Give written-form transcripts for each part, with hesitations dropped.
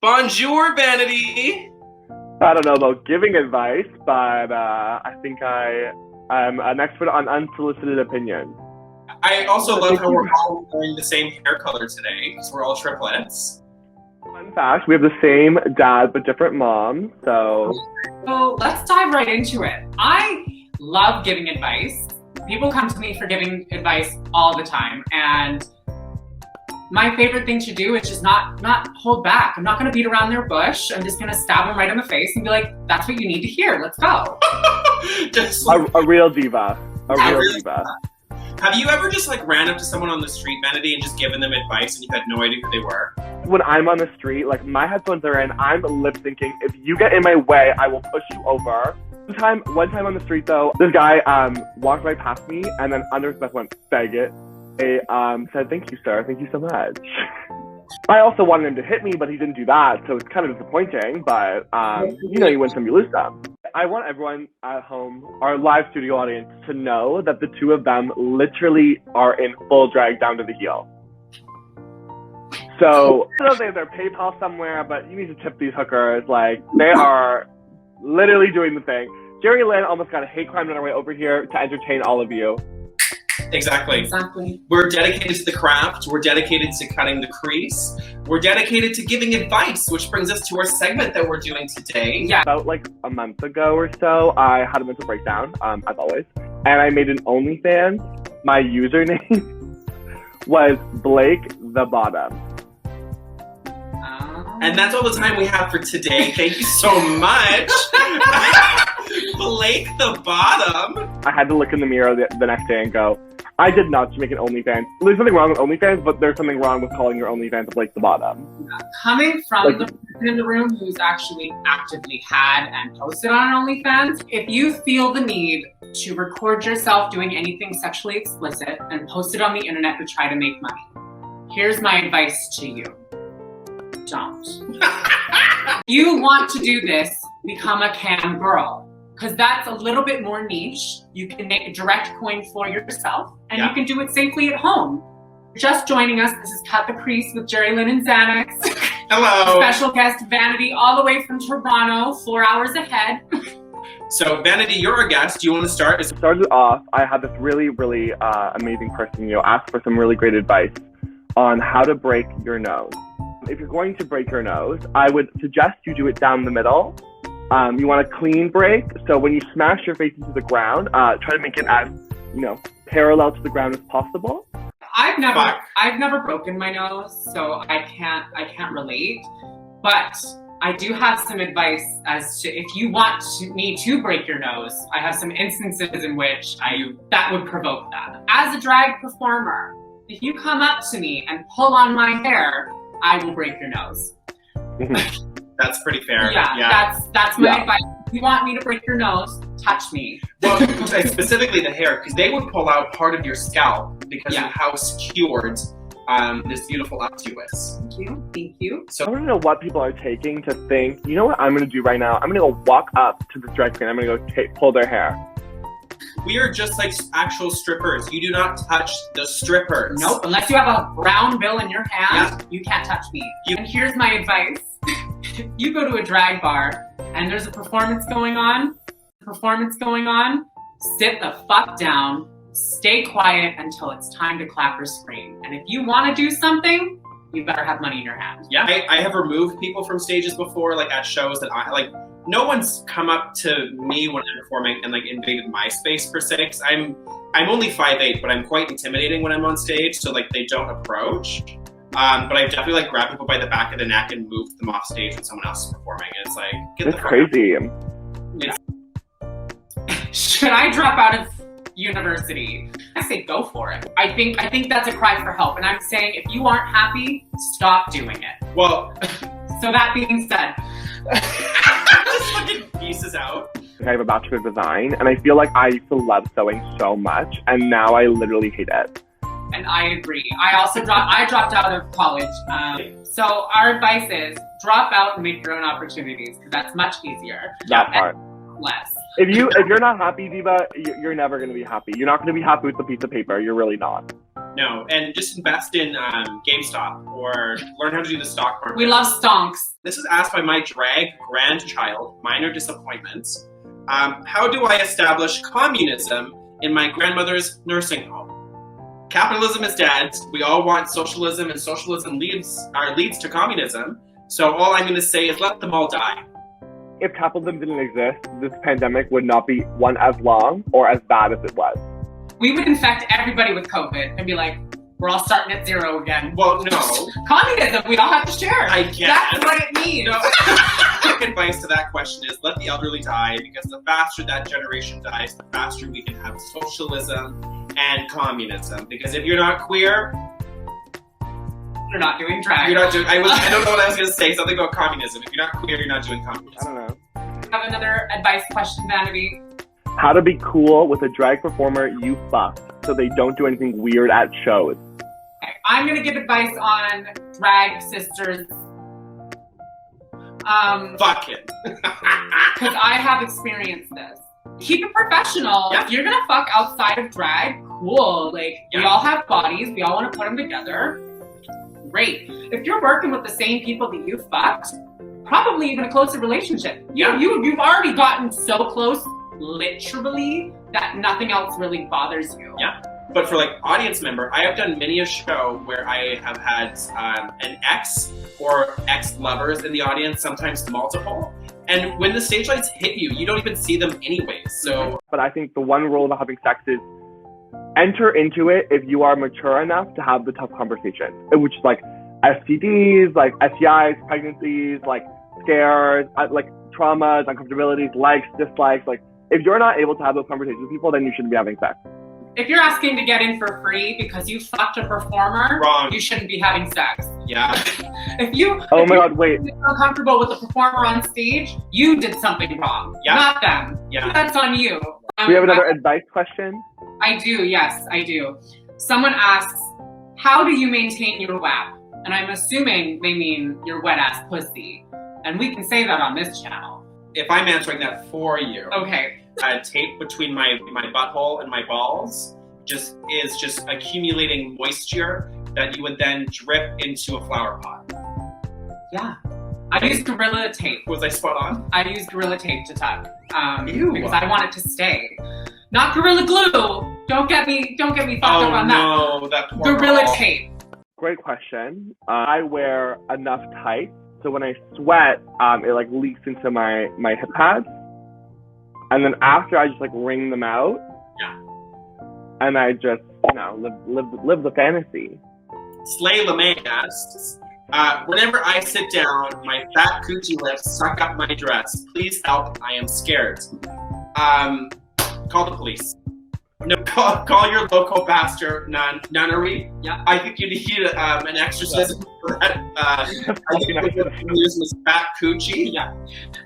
Bonjour, Vanity. I don't know about giving advice, but I think I'm an expert on unsolicited opinions. I also love how we're all wearing the same hair color today because we're all triplets. Fun fact, we have the same dad but different moms, so... So let's dive right into it. I love giving advice. People come to me for giving advice all the time, and my favorite thing to do is just not hold back. I'm not gonna beat around their bush. I'm just gonna stab them right in the face and be like, that's what you need to hear, let's go. Just a real diva. A real diva. Have you ever just like ran up to someone on the street, Vanity, and just given them advice and you had no idea who they were? When I'm on the street, like my headphones are in, I'm lip syncing. If you get in my way, I will push you over. One time on the street though, this guy walked right past me and then under his breath went, faggot. They said, thank you, sir. Thank you so much. I also wanted him to hit me, but he didn't do that, so it's kind of disappointing, but you win some, you lose some. I want everyone at home, our live studio audience, to know that the two of them literally are in full drag down to the heel. So, I don't know if they have their PayPal somewhere, but you need to tip these hookers. Like, they are literally doing the thing. Jerrilynn almost got a hate crime on our way over here to entertain all of you. Exactly. We're dedicated to the craft. We're dedicated to cutting the crease. We're dedicated to giving advice, which brings us to our segment that we're doing today. Yeah. About like a month ago or so, I had a mental breakdown, as always, and I made an OnlyFans. My username was Blake the Bottom. And that's all the time we have for today. Thank you so much. Blake the Bottom. I had to look in the mirror the next day and go, I did not make an OnlyFans. There's nothing wrong with OnlyFans, but there's something wrong with calling your OnlyFans Blake the Bottom. Coming from the person in the room who's actually actively had and posted on OnlyFans, if you feel the need to record yourself doing anything sexually explicit and post it on the internet to try to make money, here's my advice to you. Don't. You want to do this, become a cam girl. Because that's a little bit more niche. You can make a direct coin for yourself, and you can do it safely at home. Just joining us, this is Cut the Crease with Jerrilynn and Xanax. Hello. Special guest Vanity, all the way from Toronto, 4 hours ahead. So Vanity, you're our guest. Do you want to start? It started off, I had this really, really amazing person, ask for some really great advice on how to break your nose. If you're going to break your nose, I would suggest you do it down the middle. You want a clean break, so when you smash your face into the ground, try to make it as, parallel to the ground as possible. I've never broken my nose, so I can't relate. But I do have some advice as to if you want me to break your nose. I have some instances in which that would provoke that. As a drag performer, if you come up to me and pull on my hair, I will break your nose. That's pretty fair. Yeah. That's my advice. If you want me to break your nose, touch me. Well, specifically the hair, because they would pull out part of your scalp because of how secured this beautiful updo is. Thank you. So I want to know what people are taking to think, you know what I'm going to do right now? I'm going to go walk up to the drag queen. I'm going to go pull their hair. We are just like actual strippers. You do not touch the strippers. Nope, unless you have a brown bill in your hand, you can't touch me. And here's my advice. You go to a drag bar and there's a performance going on, sit the fuck down, stay quiet until it's time to clap or scream. And if you want to do something, you better have money in your hand. Yeah, I have removed people from stages before, like at shows that no one's come up to me when I'm performing and like invaded my space per se, because I'm only 5'8", but I'm quite intimidating when I'm on stage, so like they don't approach. But I've definitely like grabbed people by the back of the neck and moved them off stage when someone else is performing. And it's like, that's crazy. Should I drop out of university? I say go for it. I think that's a cry for help. And I'm saying if you aren't happy, stop doing it. Well, so that being said, just fucking pieces out. I have a Bachelor of Design, and I feel like I used to love sewing so much, and now I literally hate it. And I agree. I dropped out of college. So our advice is drop out and make your own opportunities, because that's much easier. That part. Less. If you're not happy, Diva, you're never going to be happy. You're not going to be happy with the piece of paper. You're really not. No, and just invest in GameStop or learn how to do the stock market. We love stonks. This is asked by my drag grandchild, Minor Disappointments. How do I establish communism in my grandmother's nursing home? Capitalism is dead. We all want socialism, and socialism leads to communism. So all I'm going to say is let them all die. If capitalism didn't exist, this pandemic would not be one as long or as bad as it was. We would infect everybody with COVID and be like, we're all starting at zero again. Well, no. Communism, we all have to share. I guess. That's what it means. No. Quick advice to that question is let the elderly die, because the faster that generation dies, the faster we can have socialism and communism. Because if you're not queer, you're not doing drag. You're not doing. I don't know what I was gonna say. Something about communism. If you're not queer, you're not doing communism. I don't know. Have another advice question, Vanity. How to be cool with a drag performer you fucked so they don't do anything weird at shows. Okay, I'm gonna give advice on drag sisters. Fuck it. Because I have experienced this. Keep it professional. Yeah. If you're gonna fuck outside of drag, cool. Like, we all have bodies. We all want to put them together. Great. If you're working with the same people that you fucked, probably even a closer relationship. You've already gotten so close, literally, that nothing else really bothers you. Yeah. But for like audience member, I have done many a show where I have had an ex or ex-lovers in the audience, sometimes multiple. And when the stage lights hit you, you don't even see them anyways. So. But I think the one rule about having sex is enter into it if you are mature enough to have the tough conversation, which is like STDs, like STIs, pregnancies, like scares, like traumas, uncomfortabilities, likes, dislikes. Like, if you're not able to have those conversations with people, then you shouldn't be having sex. If you're asking to get in for free because you fucked a performer, wrong. You shouldn't be having sex. Yeah. If you uncomfortable with the performer on stage, you did something wrong, not them. Yeah. That's on you. Do we have another advice question? I do, yes, I do. Someone asks, how do you maintain your WAP? And I'm assuming they mean your wet ass pussy. And we can say that on this channel. If I'm answering that for you. Okay. Tape between my butthole and my balls is just accumulating moisture that you would then drip into a flower pot. Yeah. I use Gorilla Tape. Was I spot on? I use Gorilla Tape to tuck. Ew. Because I want it to stay. Not Gorilla Glue. Don't get me fucked up on that. Oh no, that poor Gorilla girl. Tape. Great question. I wear enough tights, so when I sweat, it like leaks into my hip pads. And then after, I just like wring them out. Yeah. And I just, live the fantasy. Slay LeMay asks, whenever I sit down, my fat coochie lips suck up my dress. Please help, I am scared. Call the police. No, call your local pastor, nunnery. Yeah. I think you need an exorcism for that. I think you're using this fat coochie. Yeah.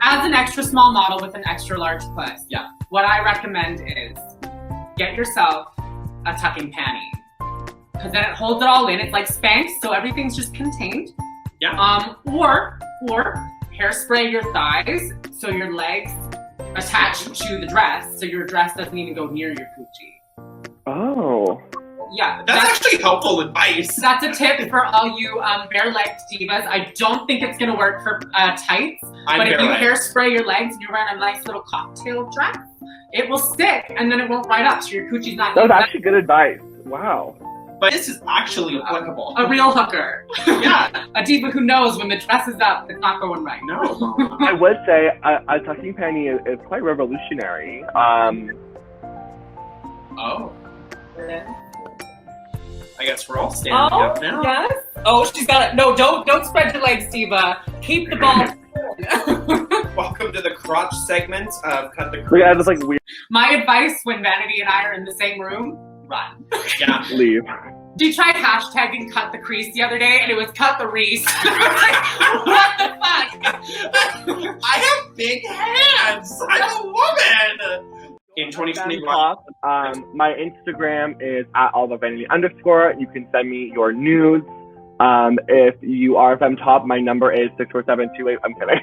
As an extra small model with an extra large puss. Yeah. What I recommend is get yourself a tucking panty. Because then it holds it all in. It's like Spanx, so everything's just contained. Yeah. Or hairspray your thighs so your legs attach to the dress, so your dress doesn't even go near your coochie. Oh. Yeah. That's actually helpful advice. That's a tip for all you bare-legged divas. I don't think it's gonna work for tights, but if you hairspray your legs and you're wearing a nice little cocktail dress, it will stick and then it won't ride up, so your coochie's not. That was actually good advice. Wow. But this is actually applicable. A real hooker. Yeah. A diva who knows when the dress is up, it's not going right. No. I would say a tucking panty is quite revolutionary. Oh. I guess we're all standing up now. Yes. Oh, she's got it. No, don't spread your legs, diva. Keep the ball. Welcome to the crotch segment of Cut the Crease. Look at this like weird. My advice when Vanity and I are in the same room: run. Yeah. Leave. You tried hashtagging Cut the Crease the other day, and it was Cut the Reese. What the fuck? I have big hands. I'm a woman. In 2021. My Instagram is @allthevanity_. You can send me your nudes. If you are femtop, my number is 64728. I'm kidding.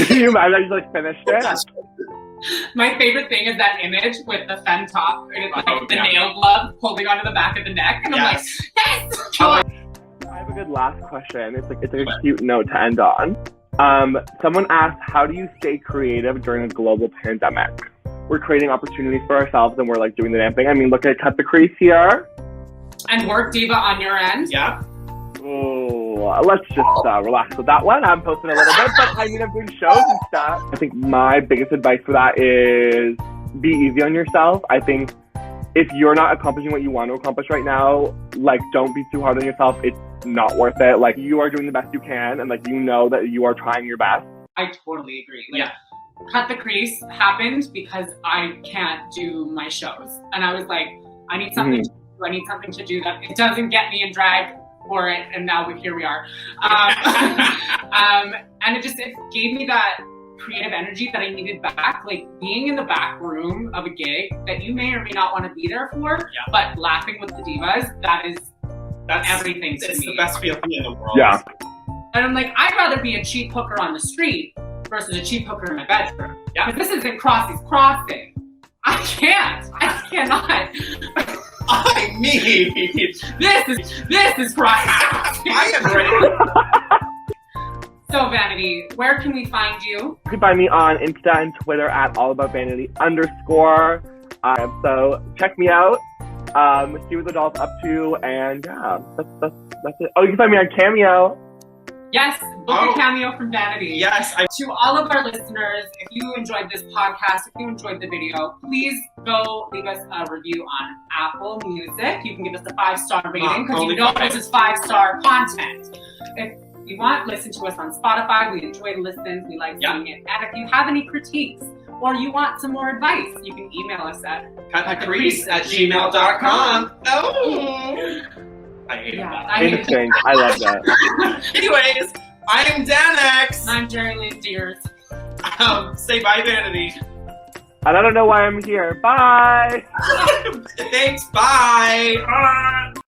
Can you imagine I just like finished it? My favorite thing is that image with the femme top and it's like the nail glove holding onto the back of the neck, and I'm like, yes. I have a good last question. It's like a cute note to end on. Someone asked, how do you stay creative during a global pandemic? We're creating opportunities for ourselves and we're like doing the damn thing. I mean, look at Cut the Crease here. And work diva on your end. Yeah. Oh, let's just relax with that one. I'm posting a little bit, but I mean, I'm doing shows and stuff. I think my biggest advice for that is be easy on yourself. I think if you're not accomplishing what you want to accomplish right now, like, don't be too hard on yourself. It's not worth it. Like, you are doing the best you can, and like, you know that you are trying your best. I totally agree. Like, Cut the Crease happened because I can't do my shows. And I was like, I need something to do. I need something to do that it doesn't get me in drag for it. And now here we are. And it gave me that creative energy that I needed back. Like, being in the back room of a gig that you may or may not want to be there for, but laughing with the divas, that's everything to me. It's the best feeling in the world. Yeah. And I'm like, I'd rather be a cheap hooker on the street versus a cheap hooker in my bedroom. Yeah. Because this isn't crossies crossing. I cannot. I mean, this is crossing. I am ready. So, Vanity, where can we find you? You can find me on Insta and Twitter at allaboutvanity_. So check me out. See what the doll's up to, and yeah, that's it. Oh, you can find me on Cameo. Yes, book a cameo from Vanity. Yes. To all of our listeners, if you enjoyed this podcast, if you enjoyed the video, please go leave us a review on Apple Music. You can give us a 5-star rating because you know this is 5-star content. If you want, listen to us on Spotify. We enjoy the listens. We like seeing it. And if you have any critiques or you want some more advice, you can email us at cutthecrease@gmail.com. Oh. I hate that. Interesting. I love that. Anyways, I am Xanax. I'm Jerrilynn, dears. Say bye, Vanity. And I don't know why I'm here. Bye. Thanks. Bye. Bye.